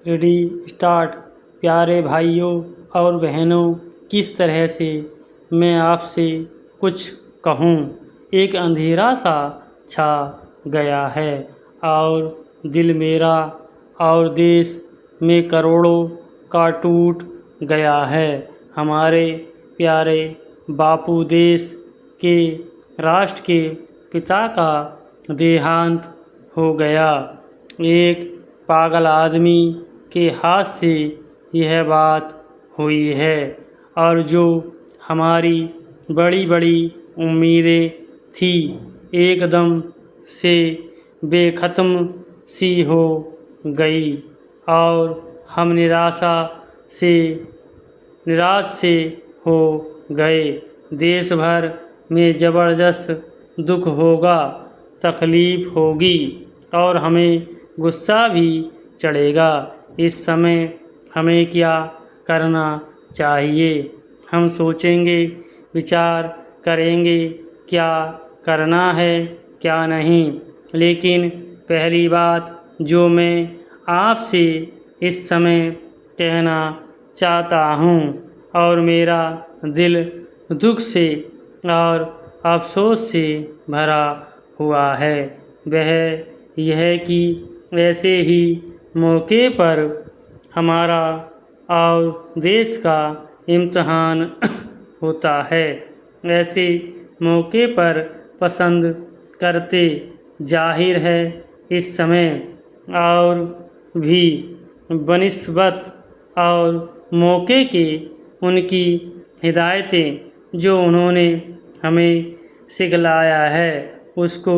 Ready start. प्यारे भाइयों और बहनों, किस तरह से मैं आपसे कुछ कहूँ। एक अंधेरा सा छा गया है और दिल मेरा और देश में करोड़ों का टूट गया है। हमारे प्यारे बापू देश के राष्ट्र के पिता का देहांत हो गया। एक पागल आदमी के हाथ से यह बात हुई है और जो हमारी बड़ी बड़ी उम्मीदें थी एकदम से बेखत्म सी हो गई और हम निराश से हो गए। देश भर में ज़बरदस्त दुख होगा, तकलीफ़ होगी और हमें गुस्सा भी चढ़ेगा। इस समय हमें क्या करना चाहिए? हम सोचेंगे, विचार करेंगे क्या करना है क्या नहीं। लेकिन पहली बात जो मैं आपसे इस समय कहना चाहता हूँ और मेरा दिल दुख से और अफसोस से भरा हुआ है, वह यह कि ऐसे ही मौके पर हमारा और देश का इम्तिहान होता है। ऐसे मौके पर पसंद करते जाहिर है इस समय और भी बनिस्बत और मौके के उनकी हिदायतें जो उन्होंने हमें सिखलाया है उसको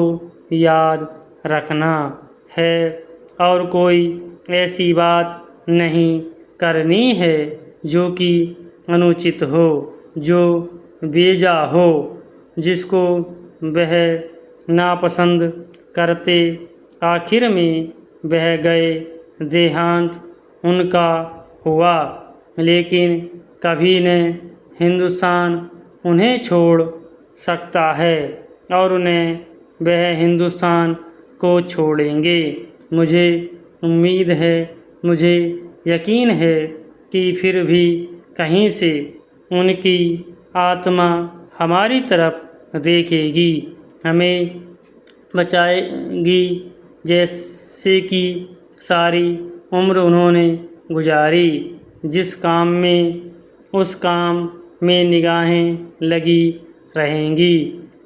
याद रखना है और कोई ऐसी बात नहीं करनी है जो कि अनुचित हो, जो बेजा हो, जिसको वह नापसंद करते। आखिर में बह गए, देहांत उनका हुआ, लेकिन कभी न हिंदुस्तान उन्हें छोड़ सकता है और उन्हें वह हिंदुस्तान को छोड़ेंगे। मुझे उम्मीद है, मुझे यकीन है कि फिर भी कहीं से उनकी आत्मा हमारी तरफ देखेगी, हमें बचाएगी। जैसे कि सारी उम्र उन्होंने गुजारी जिस काम में, उस काम में निगाहें लगी रहेंगी।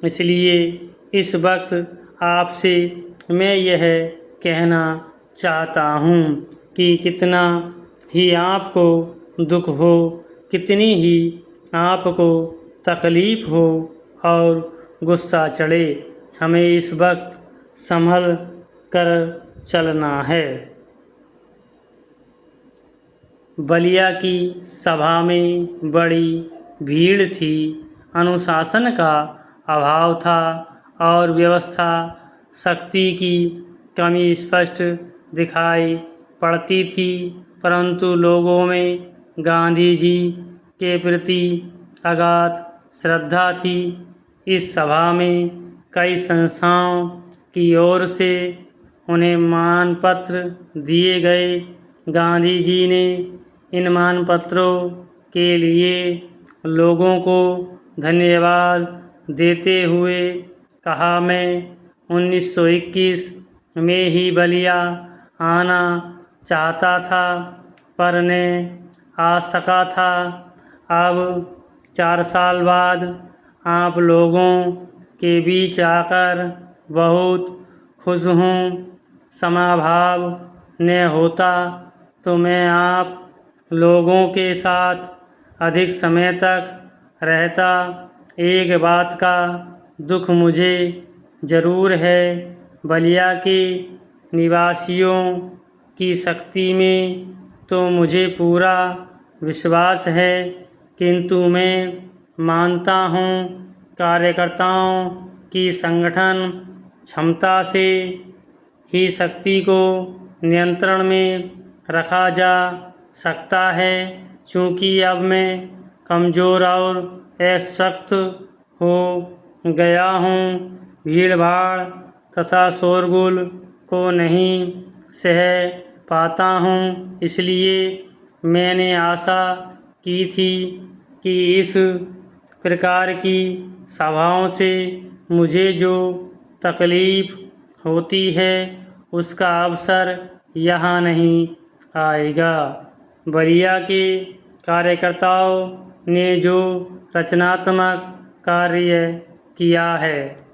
इसलिए इस वक्त आपसे मैं यह कहना चाहता हूँ कि कितना ही आपको दुख हो, कितनी ही आपको तकलीफ़ हो और गुस्सा चढ़े, हमें इस वक्त संभल कर चलना है। बलिया की सभा में बड़ी भीड़ थी। अनुशासन का अभाव था और व्यवस्था शक्ति की कमी स्पष्ट दिखाई पड़ती थी, परंतु लोगों में गांधी जी के प्रति अगाध श्रद्धा थी। इस सभा में कई संस्थाओं की ओर से उन्हें मानपत्र दिए गए। गांधी जी ने इन मानपत्रों के लिए लोगों को धन्यवाद देते हुए कहा, मैं 1921 में ही बलिया आना चाहता था पर न आ सका था। अब 4 साल बाद आप लोगों के बीच आकर बहुत खुश हूँ। समाभाव न होता तो मैं आप लोगों के साथ अधिक समय तक रहता। एक बात का दुख मुझे ज़रूर है, बलिया के निवासियों की शक्ति में तो मुझे पूरा विश्वास है, किंतु मैं मानता हूँ कार्यकर्ताओं की संगठन क्षमता से ही शक्ति को नियंत्रण में रखा जा सकता है। चूँकि अब मैं कमज़ोर और अशक्त हो गया हूँ, भीड़ भाड़ तथा शोरगुल को नहीं सह पाता हूँ, इसलिए मैंने आशा की थी कि इस प्रकार की सभाओं से मुझे जो तकलीफ होती है उसका अवसर यहाँ नहीं आएगा। बलिया के कार्यकर्ताओं ने जो रचनात्मक कार्य किया है